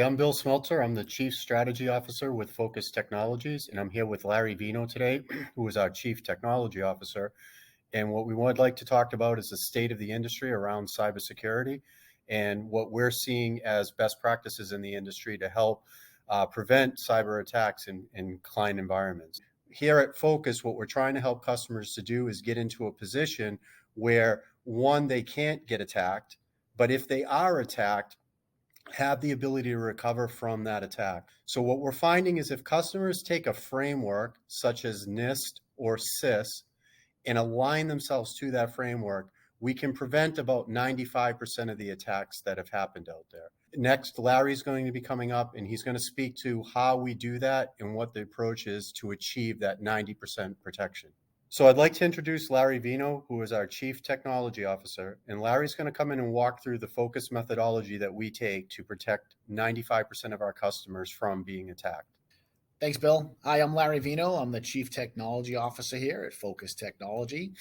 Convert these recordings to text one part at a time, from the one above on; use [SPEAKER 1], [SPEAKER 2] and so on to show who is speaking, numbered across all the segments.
[SPEAKER 1] I'm Bill Smeltzer. I'm the Chief Strategy Officer with Focus Technologies, and I'm here with Larry Veino today, who is our Chief Technology Officer. And what we would like to talk about is the state of the industry around cybersecurity and what we're seeing as best practices in the industry to help prevent cyber attacks in client environments. Here at Focus, what we're trying to help customers to do is get into a position where, one, they can't get attacked, but if they are attacked, have the ability to recover from that attack. So what we're finding is if customers take a framework such as NIST or CIS and align themselves to that framework, we can prevent about 95% of the attacks that have happened out there. Next, Larry's going to be coming up and he's going to speak to how we do that and what the approach is to achieve that 90% protection. So I'd like to introduce Larry Veino, who is our Chief Technology Officer, and Larry's going to come in and walk through the focus methodology that we take to protect 95% of our customers from being attacked.
[SPEAKER 2] Thanks, Bill. Hi, I'm Larry Veino. I'm the Chief Technology Officer here at Focus Technology,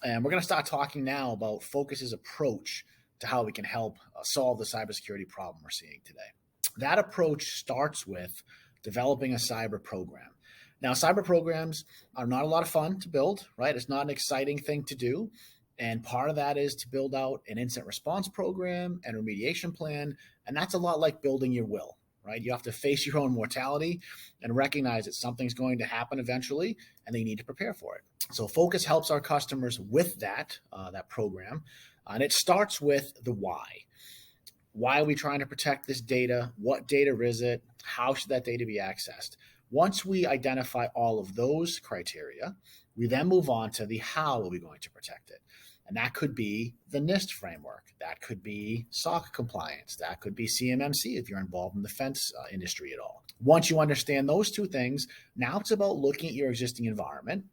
[SPEAKER 2] and we're going to start talking now about Focus's approach to how we can help solve the cybersecurity problem we're seeing today. That approach starts with developing a cyber program. Now, cyber programs are not a lot of fun to build, right? It's not an exciting thing to do. And part of that is to build out an incident response program and remediation plan. And that's a lot like building your will, right? You have to face your own mortality and recognize that something's going to happen eventually and they need to prepare for it. So Focus helps our customers with that program. And it starts with the why. Why are we trying to protect this data? What data is it? How should that data be accessed? Once we identify all of those criteria, we then move on to the how are we going to protect it. And that could be the NIST framework. That could be SOC compliance. That could be CMMC if you're involved in the defense industry at all. Once you understand those two things, now it's about looking at your existing environment,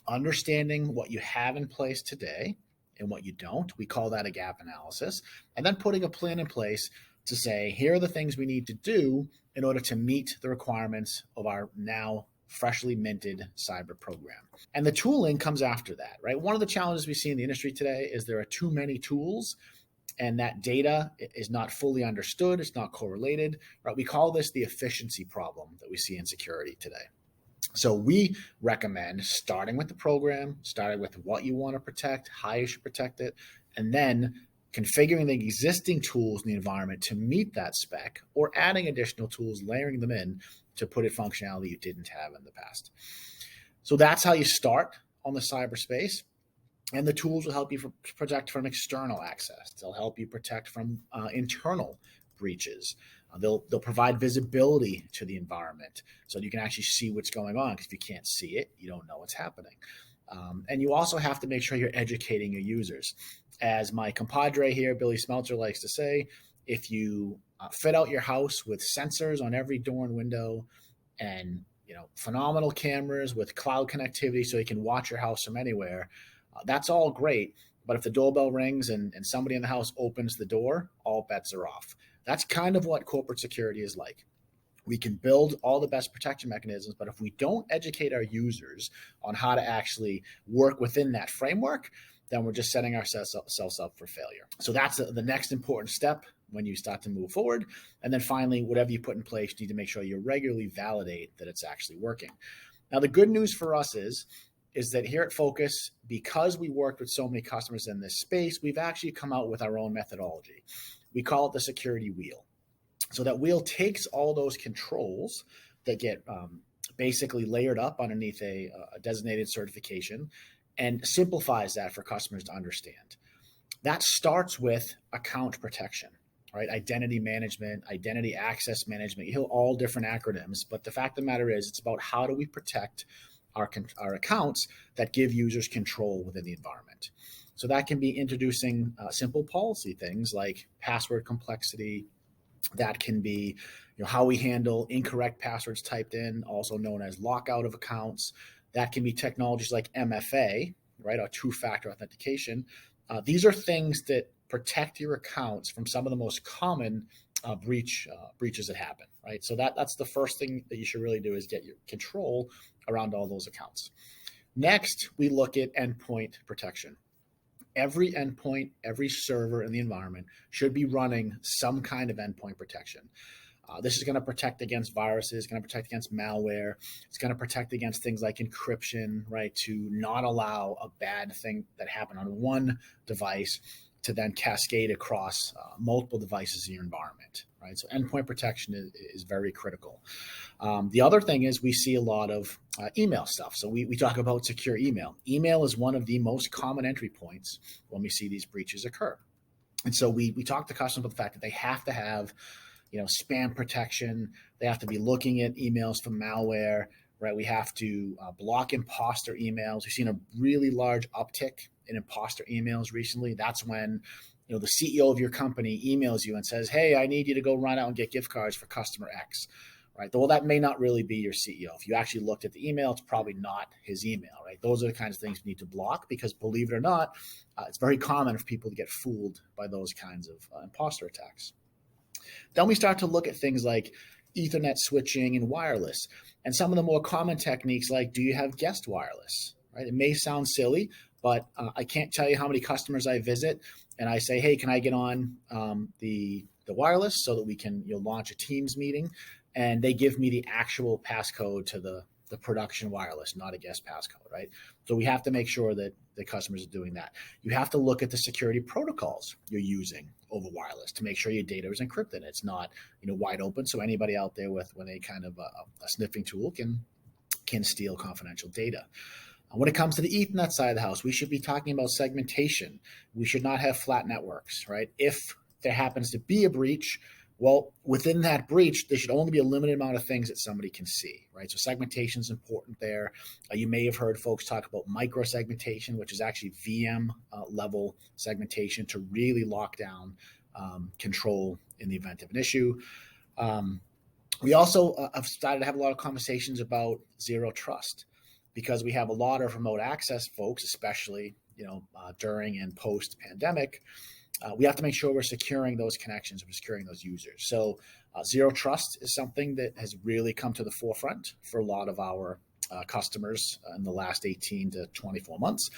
[SPEAKER 2] understanding what you have in place today and what you don't. We call that a gap analysis. And then putting a plan in place to say, here are the things we need to do in order to meet the requirements of our now freshly minted cyber program. And the tooling comes after that, right? One of the challenges we see in the industry today is there are too many tools and that data is not fully understood. It's not correlated, right? We call this the efficiency problem that we see in security today. So we recommend starting with the program, starting with what you want to protect, how you should protect it, and then configuring the existing tools in the environment to meet that spec or adding additional tools, layering them in to put in functionality you didn't have in the past. So that's how you start on the cyberspace. And the tools will help you protect from external access. They'll help you protect from internal breaches. They'll provide visibility to the environment so you can actually see what's going on, because if you can't see it, you don't know what's happening. And you also have to make sure you're educating your users. As my compadre here, Billy Smeltzer, likes to say, if you fit out your house with sensors on every door and window and phenomenal cameras with cloud connectivity so you can watch your house from anywhere, that's all great. But if the doorbell rings and somebody in the house opens the door, all bets are off. That's kind of what corporate security is like. We can build all the best protection mechanisms, but if we don't educate our users on how to actually work within that framework, then we're just setting ourselves up for failure. So that's the next important step when you start to move forward. And then finally, whatever you put in place, you need to make sure you regularly validate that it's actually working. Now, the good news for us is that here at Focus, because we worked with so many customers in this space, we've actually come out with our own methodology. We call it the security wheel. So that wheel takes all those controls that get basically layered up underneath a designated certification and simplifies that for customers to understand. That starts with account protection, right? Identity management, identity access management. You hear all different acronyms, but the fact of the matter is it's about how do we protect our accounts that give users control within the environment. So that can be introducing simple policy things like password complexity. That can be how we handle incorrect passwords typed in, also known as lockout of accounts. That can be technologies like MFA, right, or two-factor authentication. These are things that protect your accounts from some of the most common breaches that happen, right? So that's the first thing that you should really do is get your control around all those accounts. Next, we look at endpoint protection. Every endpoint, every server in the environment should be running some kind of endpoint protection. This is going to protect against viruses, going to protect against malware. It's going to protect against things like encryption, right? To not allow a bad thing that happened on one device to then cascade across multiple devices in your environment, right? So endpoint protection is very critical. The other thing is we see a lot of email stuff. So we talk about secure email. Email is one of the most common entry points when we see these breaches occur. And so we talk to customers about the fact that they have to have, spam protection. They have to be looking at emails from malware, right? We have to block imposter emails. We've seen a really large uptick in imposter emails recently. That's when, the CEO of your company emails you and says, "Hey, I need you to go run out and get gift cards for customer X." Right? Well, that may not really be your CEO. If you actually looked at the email, it's probably not his email, right? Those are the kinds of things we need to block because, believe it or not, it's very common for people to get fooled by those kinds of imposter attacks. Then we start to look at things like Ethernet switching and wireless, and some of the more common techniques like, do you have guest wireless? Right? It may sound silly, but I can't tell you how many customers I visit and I say, "Hey, can I get on the wireless so that we can launch a Teams meeting?" And they give me the actual passcode to the production wireless, not a guest passcode, right? So we have to make sure that the customers are doing that. You have to look at the security protocols you're using over wireless to make sure your data is encrypted. It's not wide open, so anybody out there with any kind of a sniffing tool can steal confidential data. When it comes to the Ethernet side of the house, we should be talking about segmentation. We should not have flat networks, right? If there happens to be a breach, well, within that breach, there should only be a limited amount of things that somebody can see, right? So segmentation is important there. You may have heard folks talk about micro-segmentation, which is actually VM level segmentation to really lock down control in the event of an issue. We also have started to have a lot of conversations about zero trust because we have a lot of remote access folks, especially during and post-pandemic. We have to make sure we're securing those connections, we're securing those users. So zero trust is something that has really come to the forefront for a lot of our customers in the last 18 to 24 months.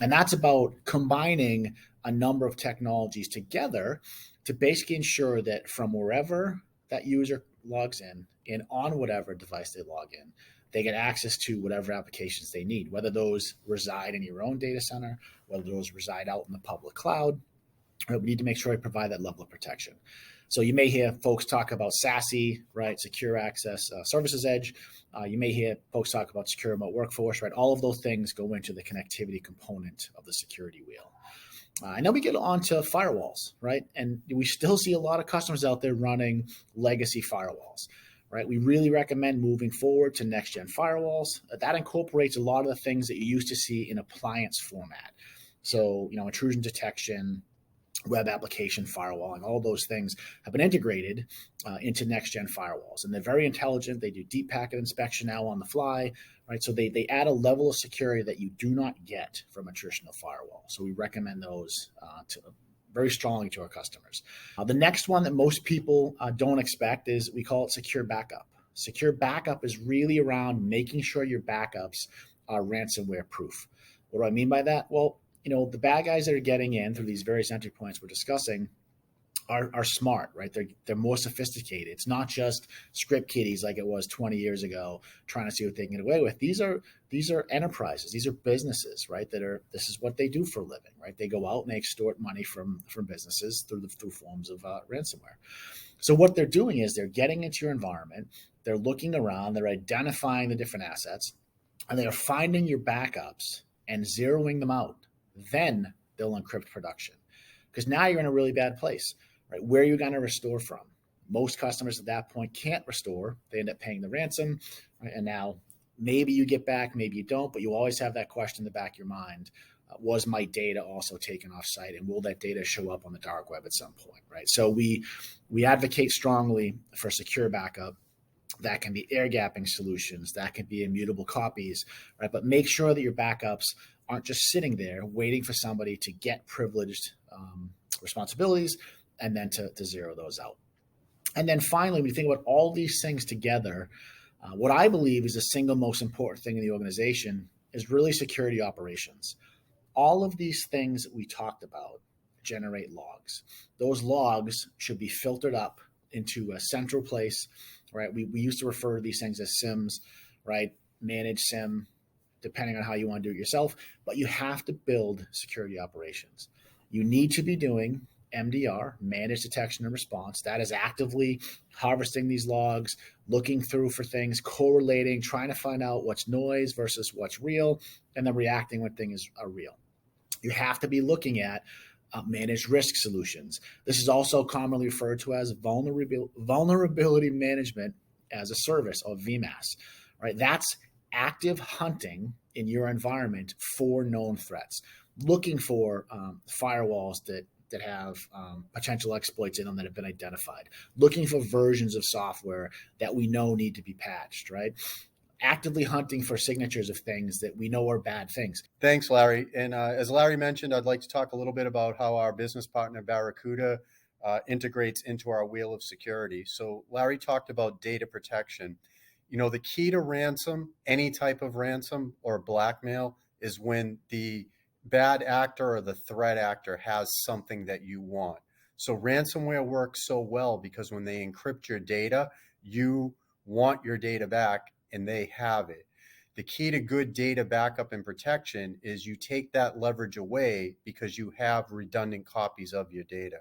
[SPEAKER 2] And that's about combining a number of technologies together to basically ensure that from wherever that user logs in and on whatever device they log in, they get access to whatever applications they need, whether those reside in your own data center, whether those reside out in the public cloud. We need to make sure we provide that level of protection. So you may hear folks talk about SASE, right? Secure Access Services Edge. You may hear folks talk about secure remote workforce, right? All of those things go into the connectivity component of the security wheel. And then we get on to firewalls, right? And we still see a lot of customers out there running legacy firewalls, right? We really recommend moving forward to next-gen firewalls. That incorporates a lot of the things that you used to see in appliance format. So, intrusion detection, web application firewall, and all those things have been integrated into next-gen firewalls. And they're very intelligent. They do deep packet inspection now on the fly, right? So they add a level of security that you do not get from a traditional firewall. So we recommend those very strongly to our customers. The next one that most people don't expect is we call it secure backup. Secure backup is really around making sure your backups are ransomware proof. What do I mean by that? Well, the bad guys that are getting in through these various entry points we're discussing are smart, right? They're more sophisticated. It's not just script kiddies like it was 20 years ago trying to see what they can get away with. These are enterprises. These are businesses, right? This is what they do for a living, right? They go out and they extort money from businesses through forms of ransomware. So what they're doing is they're getting into your environment. They're looking around. They're identifying the different assets, and they're finding your backups and zeroing them out. Then they'll encrypt production because now you're in a really bad place, right? Where are you going to restore from? Most customers at that point can't restore. They end up paying the ransom, right? And now maybe you get back, maybe you don't, but you always have that question in the back of your mind. Was my data also taken off site, and will that data show up on the dark web at some point, right? So we advocate strongly for secure backup. That can be air gapping solutions. That can be immutable copies, right? But make sure that your backups aren't just sitting there waiting for somebody to get privileged responsibilities and then to zero those out. And then finally, when you think about all these things together, what I believe is the single most important thing in the organization is really security operations. All of these things that we talked about generate logs. Those logs should be filtered up into a central place, right? We used to refer to these things as SIMs, right? Manage SIM, depending on how you want to do it yourself, but you have to build security operations. You need to be doing MDR, managed detection and response. That is actively harvesting these logs, looking through for things, correlating, trying to find out what's noise versus what's real, and then reacting when things are real. You have to be looking at managed risk solutions. This is also commonly referred to as vulnerability management as a service, or VMAS, right? That's active hunting in your environment for known threats, looking for firewalls that have potential exploits in them that have been identified, looking for versions of software that we know need to be patched, right? Actively hunting for signatures of things that we know are bad things.
[SPEAKER 1] Thanks, Larry. And as Larry mentioned, I'd like to talk a little bit about how our business partner Barracuda integrates into our wheel of security. So Larry talked about data protection. You know, the key to ransom, any type of ransom or blackmail, is when the bad actor or the threat actor has something that you want. So ransomware works so well because when they encrypt your data, you want your data back and they have it. The key to good data backup and protection is you take that leverage away because you have redundant copies of your data.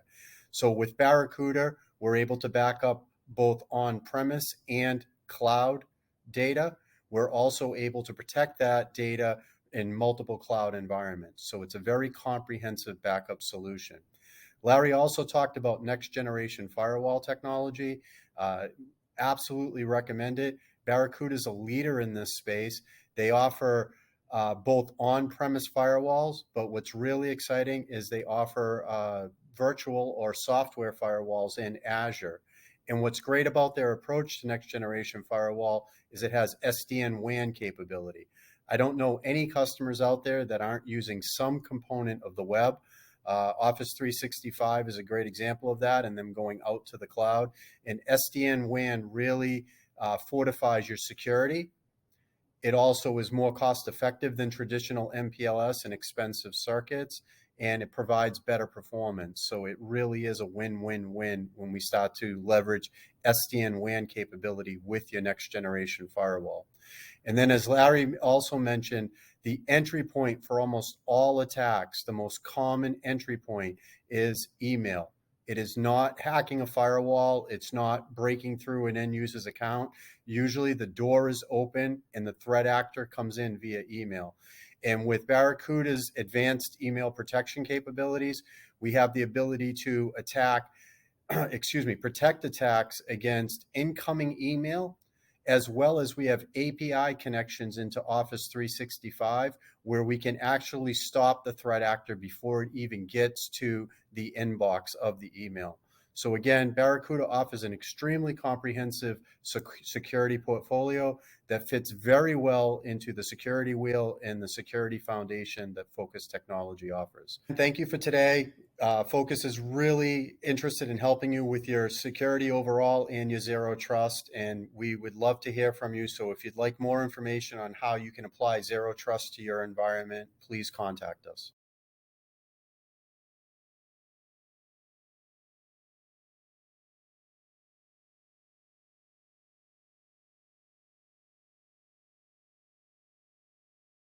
[SPEAKER 1] So with Barracuda, we're able to back up both on-premise and cloud data. We're also able to protect that data in multiple cloud environments. So it's a very comprehensive backup solution. Larry also talked about next generation firewall technology. Absolutely recommend it. Barracuda is a leader in this space. They offer both on-premise firewalls, but what's really exciting is they offer virtual or software firewalls in Azure. And what's great about their approach to next generation firewall is it has SD-WAN capability. I don't know any customers out there that aren't using some component of the web. Office 365 is a great example of that, and them going out to the cloud. And SD-WAN really fortifies your security. It also is more cost effective than traditional MPLS and expensive circuits, and it provides better performance. So it really is a win-win-win when we start to leverage SD-WAN capability with your next generation firewall. And then as Larry also mentioned, the entry point for almost all attacks, the most common entry point is email. It is not hacking a firewall. It's not breaking through an end user's account. Usually the door is open and the threat actor comes in via email. And with Barracuda's advanced email protection capabilities, we have the ability to protect attacks against incoming email, as well as we have API connections into Office 365 where we can actually stop the threat actor before it even gets to the inbox of the email. So again, Barracuda offers an extremely comprehensive security portfolio that fits very well into the security wheel and the security foundation that Focus Technology offers. Thank you for today. Focus is really interested in helping you with your security overall and your zero trust, and we would love to hear from you. So if you'd like more information on how you can apply zero trust to your environment, please contact us.